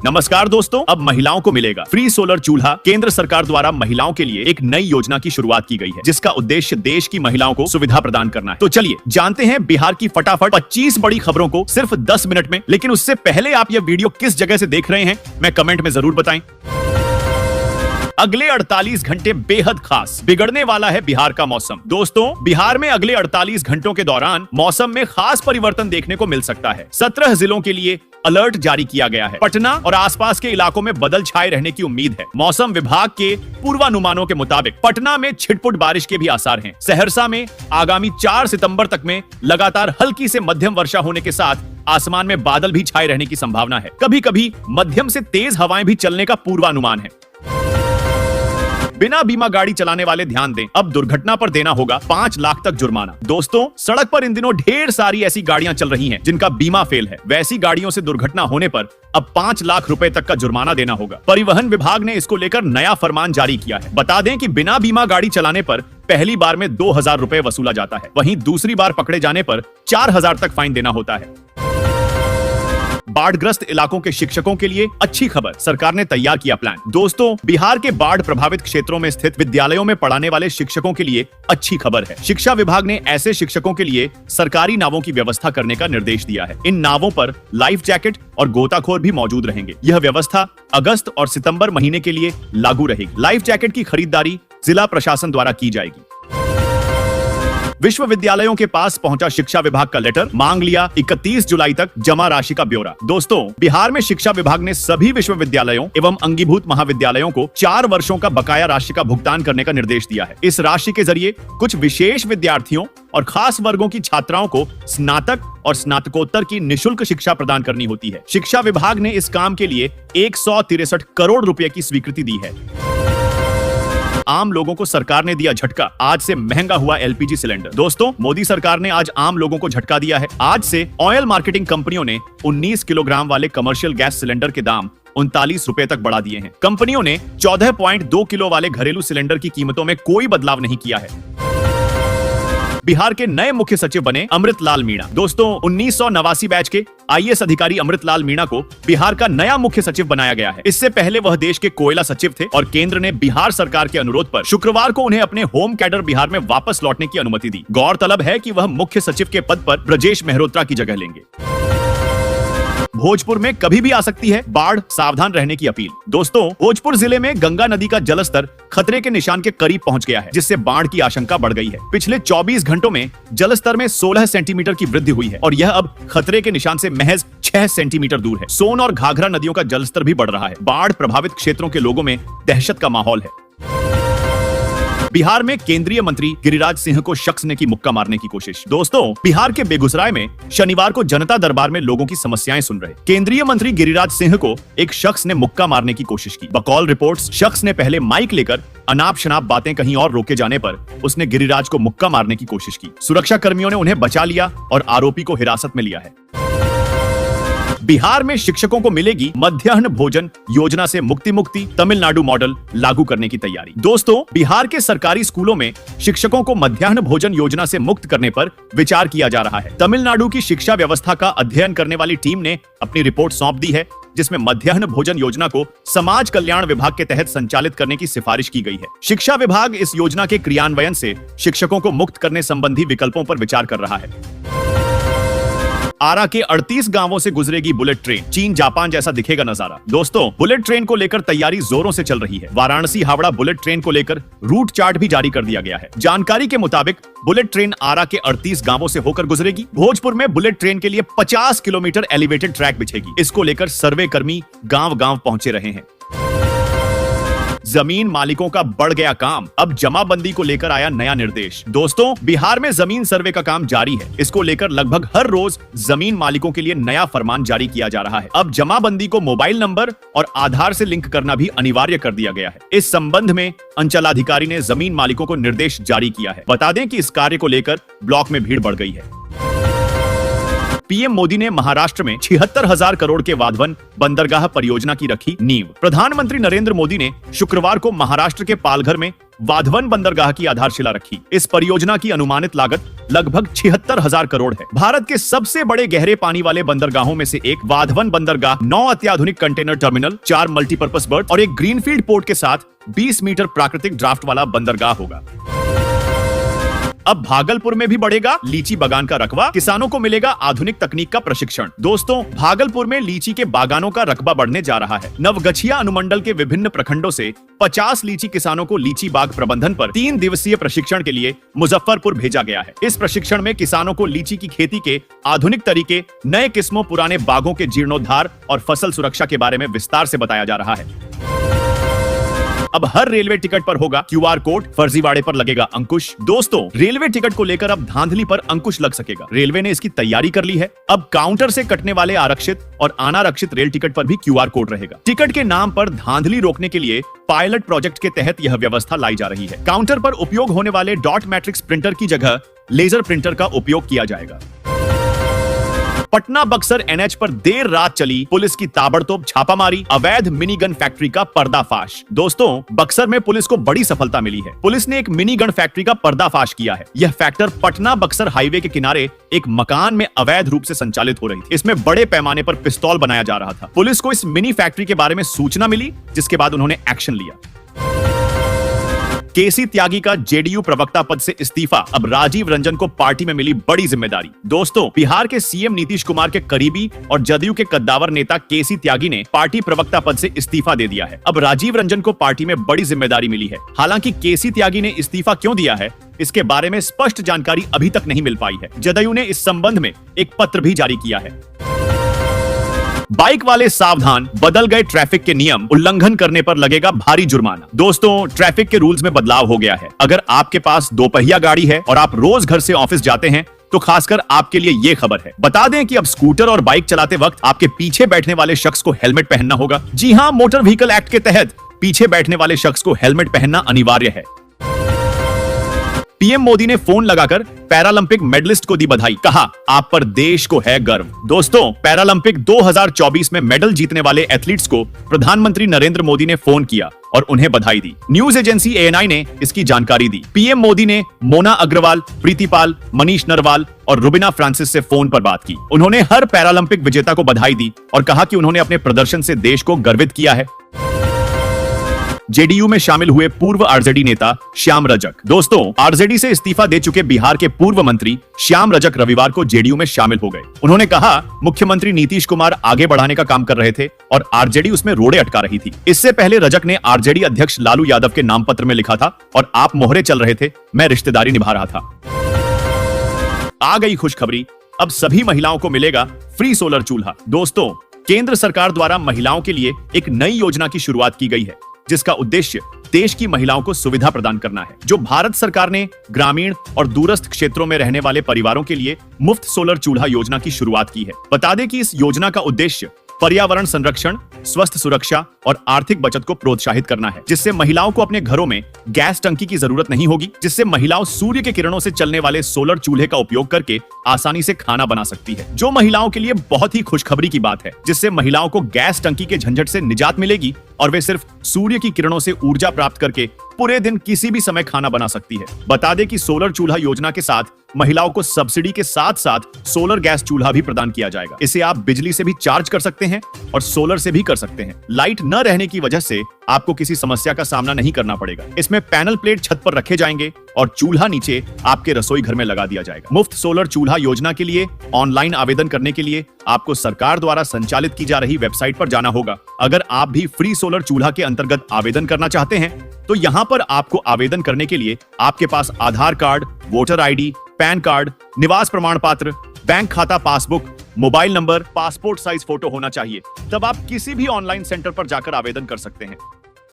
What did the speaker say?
नमस्कार दोस्तों, अब महिलाओं को मिलेगा फ्री सोलर चूल्हा। केंद्र सरकार द्वारा महिलाओं के लिए एक नई योजना की शुरुआत की गई है, जिसका उद्देश्य देश की महिलाओं को सुविधा प्रदान करना है। तो चलिए जानते हैं बिहार की फटाफट 25 बड़ी खबरों को सिर्फ 10 मिनट में। लेकिन उससे पहले आप यह वीडियो किस जगह से देख रहे हैं, मैं कमेंट में जरूर बताएं। अगले 48 घंटे बेहद खास, बिगड़ने वाला है बिहार का मौसम। दोस्तों, बिहार में अगले 48 घंटों के दौरान मौसम में खास परिवर्तन देखने को मिल सकता है। 17 जिलों के लिए अलर्ट जारी किया गया है। पटना और आसपास के इलाकों में बादल छाए रहने की उम्मीद है। मौसम विभाग के पूर्वानुमानों के मुताबिक पटना में छिटपुट बारिश के भी आसार हैं। सहरसा में आगामी 4 सितंबर तक में लगातार हल्की से मध्यम वर्षा होने के साथ आसमान में बादल भी छाए रहने की संभावना है। कभी कभी मध्यम से तेज हवाएं भी चलने का पूर्वानुमान है। बिना बीमा गाड़ी चलाने वाले ध्यान दें, अब दुर्घटना पर देना होगा 5 लाख तक जुर्माना। दोस्तों, सड़क पर इन दिनों ढेर सारी ऐसी गाड़ियां चल रही हैं जिनका बीमा फेल है। वैसी गाड़ियों से दुर्घटना होने पर अब 5 लाख रुपए तक का जुर्माना देना होगा। परिवहन विभाग ने इसको लेकर नया फरमान जारी किया है। बता दें कि बिना बीमा गाड़ी चलाने पर पहली बार में 2000 रुपए वसूला जाता है। वहीं दूसरी बार पकड़े जाने पर 4000 तक फाइन देना होता है। बाढ़ग्रस्त इलाकों के शिक्षकों के लिए अच्छी खबर, सरकार ने तैयार किया प्लान। दोस्तों, बिहार के बाढ़ प्रभावित क्षेत्रों में स्थित विद्यालयों में पढ़ाने वाले शिक्षकों के लिए अच्छी खबर है। शिक्षा विभाग ने ऐसे शिक्षकों के लिए सरकारी नावों की व्यवस्था करने का निर्देश दिया है। इन नावों पर लाइफ जैकेट और गोताखोर भी मौजूद रहेंगे। यह व्यवस्था अगस्त और सितंबर महीने के लिए लागू रहेगी। लाइफ जैकेट की खरीदारी जिला प्रशासन द्वारा की जाएगी। विश्वविद्यालयों के पास पहुंचा शिक्षा विभाग का लेटर, मांग लिया 31 जुलाई तक जमा राशि का ब्यौरा। दोस्तों, बिहार में शिक्षा विभाग ने सभी विश्वविद्यालयों एवं अंगीभूत महाविद्यालयों को 4 वर्षों का बकाया राशि का भुगतान करने का निर्देश दिया है। इस राशि के जरिए कुछ विशेष विद्यार्थियों और खास वर्गों की छात्राओं को स्नातक और स्नातकोत्तर की निःशुल्क शिक्षा प्रदान करनी होती है। शिक्षा विभाग ने इस काम के लिए 163 करोड़ रुपए की स्वीकृति दी है। आम लोगों को सरकार ने दिया झटका, आज से महंगा हुआ एलपीजी सिलेंडर। दोस्तों, मोदी सरकार ने आज आम लोगों को झटका दिया है। आज से ऑयल मार्केटिंग कंपनियों ने 19 किलोग्राम वाले कमर्शियल गैस सिलेंडर के दाम 39 रुपए तक बढ़ा दिए हैं। कंपनियों ने 14.2 किलो वाले घरेलू सिलेंडर की कीमतों में कोई बदलाव नहीं किया है। बिहार के नए मुख्य सचिव बने अमृतलाल मीणा। दोस्तों, 1989 बैच के आईएएस अधिकारी अमृतलाल मीणा को बिहार का नया मुख्य सचिव बनाया गया है। इससे पहले वह देश के कोयला सचिव थे और केंद्र ने बिहार सरकार के अनुरोध पर शुक्रवार को उन्हें अपने होम कैडर बिहार में वापस लौटने की अनुमति दी। गौरतलब है कि वह मुख्य सचिव के पद पर ब्रजेश मेहरोत्रा की जगह लेंगे। भोजपुर में कभी भी आ सकती है बाढ़, सावधान रहने की अपील। दोस्तों, भोजपुर जिले में गंगा नदी का जलस्तर खतरे के निशान के करीब पहुंच गया है, जिससे बाढ़ की आशंका बढ़ गई है। पिछले 24 घंटों में जलस्तर में 16 सेंटीमीटर की वृद्धि हुई है और यह अब खतरे के निशान से महज 6 सेंटीमीटर दूर है। सोन और घाघरा नदियों का जलस्तर भी बढ़ रहा है। बाढ़ प्रभावित क्षेत्रों के लोगों में दहशत का माहौल है। बिहार में केंद्रीय मंत्री गिरिराज सिंह को शख्स ने की मुक्का मारने की कोशिश। दोस्तों, बिहार के बेगूसराय में शनिवार को जनता दरबार में लोगों की समस्याएं सुन रहे केंद्रीय मंत्री गिरिराज सिंह को एक शख्स ने मुक्का मारने की कोशिश की। बकौल रिपोर्ट्स, शख्स ने पहले माइक लेकर अनाप शनाप बातें कहीं और रोके जाने पर उसने गिरिराज को मुक्का मारने की कोशिश की। सुरक्षा कर्मियों ने उन्हें बचा लिया और आरोपी को हिरासत में लिया है। बिहार में शिक्षकों को मिलेगी मध्याह्न भोजन योजना से मुक्ति, तमिलनाडु मॉडल लागू करने की तैयारी। दोस्तों, बिहार के सरकारी स्कूलों में शिक्षकों को मध्याह्न भोजन योजना से मुक्त करने पर विचार किया जा रहा है। तमिलनाडु की शिक्षा व्यवस्था का अध्ययन करने वाली टीम ने अपनी रिपोर्ट सौंप दी है, जिसमें मध्याह्न भोजन योजना को समाज कल्याण विभाग के तहत संचालित करने की सिफारिश की गई है। शिक्षा विभाग इस योजना के क्रियान्वयन से शिक्षकों को मुक्त करने संबंधी विकल्पों पर विचार कर रहा है। आरा के 38 गांवों से गुजरेगी बुलेट ट्रेन, चीन जापान जैसा दिखेगा नजारा। दोस्तों, बुलेट ट्रेन को लेकर तैयारी जोरों से चल रही है। वाराणसी हावड़ा बुलेट ट्रेन को लेकर रूट चार्ट भी जारी कर दिया गया है। जानकारी के मुताबिक बुलेट ट्रेन आरा के 38 गांवों से होकर गुजरेगी। भोजपुर में बुलेट ट्रेन के लिए 50 किलोमीटर एलिवेटेड ट्रैक बिछेगी। इसको लेकर सर्वे कर्मी गांव-गांव पहुंचे रहे हैं। जमीन मालिकों का बढ़ गया काम, अब जमाबंदी को लेकर आया नया निर्देश। दोस्तों, बिहार में जमीन सर्वे का काम जारी है। इसको लेकर लगभग हर रोज जमीन मालिकों के लिए नया फरमान जारी किया जा रहा है। अब जमाबंदी को मोबाइल नंबर और आधार से लिंक करना भी अनिवार्य कर दिया गया है। इस संबंध में अंचलाधिकारी ने जमीन मालिकों को निर्देश जारी किया है। बता दें कि इस कार्य को लेकर ब्लॉक में भीड़ बढ़ गई है। पीएम मोदी ने महाराष्ट्र में 76,000 करोड़ के वाधवन बंदरगाह परियोजना की रखी नींव। प्रधानमंत्री नरेंद्र मोदी ने शुक्रवार को महाराष्ट्र के पालघर में वाधवन बंदरगाह की आधारशिला रखी। इस परियोजना की अनुमानित लागत लगभग 76,000 करोड़ है। भारत के सबसे बड़े गहरे पानी वाले बंदरगाहों में से एक वाधवन बंदरगाह 9 अत्याधुनिक कंटेनर टर्मिनल, 4 मल्टीपर्पज बर्थ और एक ग्रीनफील्ड पोर्ट के साथ 20 मीटर प्राकृतिक ड्राफ्ट वाला बंदरगाह होगा। अब भागलपुर में भी बढ़ेगा लीची बागान का रकबा, किसानों को मिलेगा आधुनिक तकनीक का प्रशिक्षण। दोस्तों, भागलपुर में लीची के बागानों का रकबा बढ़ने जा रहा है। नवगछिया अनुमंडल के विभिन्न प्रखंडों से 50 लीची किसानों को लीची बाग प्रबंधन पर 3 दिवसीय प्रशिक्षण के लिए मुजफ्फरपुर भेजा गया है। इस प्रशिक्षण में किसानों को लीची की खेती के आधुनिक तरीके, नए किस्मों, पुराने बागों के जीर्णोद्धार और फसल सुरक्षा के बारे में विस्तार से बताया जा रहा है। अब हर रेलवे टिकट पर होगा QR कोड, फर्जीवाड़े पर लगेगा अंकुश। दोस्तों, रेलवे टिकट को लेकर अब धांधली पर अंकुश लग सकेगा। रेलवे ने इसकी तैयारी कर ली है। अब काउंटर से कटने वाले आरक्षित और अनारक्षित रेल टिकट पर भी QR कोड रहेगा। टिकट के नाम पर धांधली रोकने के लिए पायलट प्रोजेक्ट के तहत यह व्यवस्था लाई जा रही है। काउंटर पर उपयोग होने वाले डॉट मैट्रिक्स प्रिंटर की जगह लेजर प्रिंटर का उपयोग किया जाएगा। पटना बक्सर NH पर देर रात चली पुलिस की ताबड़तोड़ छापामारी, अवैध मिनी गन फैक्ट्री का पर्दाफाश। दोस्तों, बक्सर में पुलिस को बड़ी सफलता मिली है। पुलिस ने एक मिनी गन फैक्ट्री का पर्दाफाश किया है। यह फैक्ट्री पटना बक्सर हाईवे के किनारे एक मकान में अवैध रूप से संचालित हो रही थी। इसमें बड़े पैमाने पर पिस्तौल बनाया जा रहा था। पुलिस को इस मिनी फैक्ट्री के बारे में सूचना मिली, जिसके बाद उन्होंने एक्शन लिया। केसी त्यागी का JDU प्रवक्ता पद से इस्तीफा, अब राजीव रंजन को पार्टी में मिली बड़ी जिम्मेदारी। दोस्तों, बिहार के CM नीतीश कुमार के करीबी और जदयू के कद्दावर नेता केसी त्यागी ने पार्टी प्रवक्ता पद से इस्तीफा दे दिया है। अब राजीव रंजन को पार्टी में बड़ी जिम्मेदारी मिली है। हालांकि केसी त्यागी ने इस्तीफा क्यों दिया है, इसके बारे में स्पष्ट जानकारी अभी तक नहीं मिल पाई है। जदयू ने इस संबंध में एक पत्र भी जारी किया है। बाइक वाले सावधान, बदल गए ट्रैफिक के नियम, उल्लंघन करने पर लगेगा भारी जुर्माना। दोस्तों, ट्रैफिक के रूल्स में बदलाव हो गया है। अगर आपके पास 2 पहिया गाड़ी है और आप रोज घर से ऑफिस जाते हैं तो खासकर आपके लिए ये खबर है। बता दें कि अब स्कूटर और बाइक चलाते वक्त आपके पीछे बैठने वाले शख्स को हेलमेट पहनना होगा। जी हां, मोटर व्हीकल एक्ट के तहत पीछे बैठने वाले शख्स को हेलमेट पहनना अनिवार्य है। PM मोदी ने फोन लगाकर पैरालंपिक मेडलिस्ट को दी बधाई, कहा आप पर देश को है गर्व। दोस्तों, पैरालंपिक 2024 में मेडल जीतने वाले एथलीट्स को प्रधानमंत्री नरेंद्र मोदी ने फोन किया और उन्हें बधाई दी। न्यूज एजेंसी ANI ने इसकी जानकारी दी। PM मोदी ने मोना अग्रवाल, प्रीति पाल, मनीष नरवाल और रुबिना फ्रांसिस से फोन पर बात की। उन्होंने हर पैरालंपिक विजेता को बधाई दी और कहा कि उन्होंने अपने प्रदर्शन से देश को गर्वित किया है। JDU में शामिल हुए पूर्व RJD नेता श्याम रजक। दोस्तों, RJD से इस्तीफा दे चुके बिहार के पूर्व मंत्री श्याम रजक रविवार को JDU में शामिल हो गए। उन्होंने कहा, मुख्यमंत्री नीतीश कुमार आगे बढ़ाने का काम कर रहे थे और RJD उसमें रोड़े अटका रही थी। इससे पहले रजक ने RJD अध्यक्ष लालू यादव के नाम पत्र में लिखा था और आप मोहरे चल रहे थे, मैं रिश्तेदारी निभा रहा था। आ गई खुशखबरी, अब सभी महिलाओं को मिलेगा फ्री सोलर चूल्हा। दोस्तों, केंद्र सरकार द्वारा महिलाओं के लिए एक नई योजना की शुरुआत की गई है, जिसका उद्देश्य देश की महिलाओं को सुविधा प्रदान करना है। जो भारत सरकार ने ग्रामीण और दूरस्थ क्षेत्रों में रहने वाले परिवारों के लिए मुफ्त सोलर चूल्हा योजना की शुरुआत की है। बता दें कि इस योजना का उद्देश्य पर्यावरण संरक्षण, स्वस्थ सुरक्षा और आर्थिक बचत को प्रोत्साहित करना है, जिससे महिलाओं को अपने घरों में गैस टंकी की जरूरत नहीं होगी, जिससे महिलाओं सूर्य के किरणों से चलने वाले सोलर चूल्हे का उपयोग करके आसानी से खाना बना सकती है। जो महिलाओं के लिए बहुत ही खुशखबरी की बात है, जिससे महिलाओं को गैस टंकी के झंझट से निजात मिलेगी और वे सिर्फ सूर्य की किरणों से ऊर्जा प्राप्त करके पूरे दिन किसी भी समय खाना बना सकती है। बता दें कि सोलर चूल्हा योजना के साथ महिलाओं को सब्सिडी के साथ साथ सोलर गैस चूल्हा भी प्रदान किया जाएगा। इसे आप बिजली से भी चार्ज कर सकते हैं और सोलर से भी कर सकते हैं। लाइट न रहने की वजह से आपको किसी समस्या का सामना नहीं करना पड़ेगा। इसमें पैनल प्लेट छत पर रखे जाएंगे और चूल्हा नीचे आपके रसोई घर में लगा दिया जाएगा। मुफ्त सोलर चूल्हा योजना के लिए ऑनलाइन आवेदन करने के लिए आपको सरकार द्वारा संचालित की जा रही वेबसाइट पर जाना होगा। अगर आप भी फ्री सोलर चूल्हा के अंतर्गत आवेदन करना चाहते हैं तो यहाँ पर आपको आवेदन करने के लिए आपके पास Aadhaar card, voter ID, PAN card, निवास प्रमाण पत्र, बैंक खाता passbook, mobile number, passport size photo होना चाहिए। तब आप किसी भी ऑनलाइन सेंटर पर जाकर आवेदन कर सकते हैं।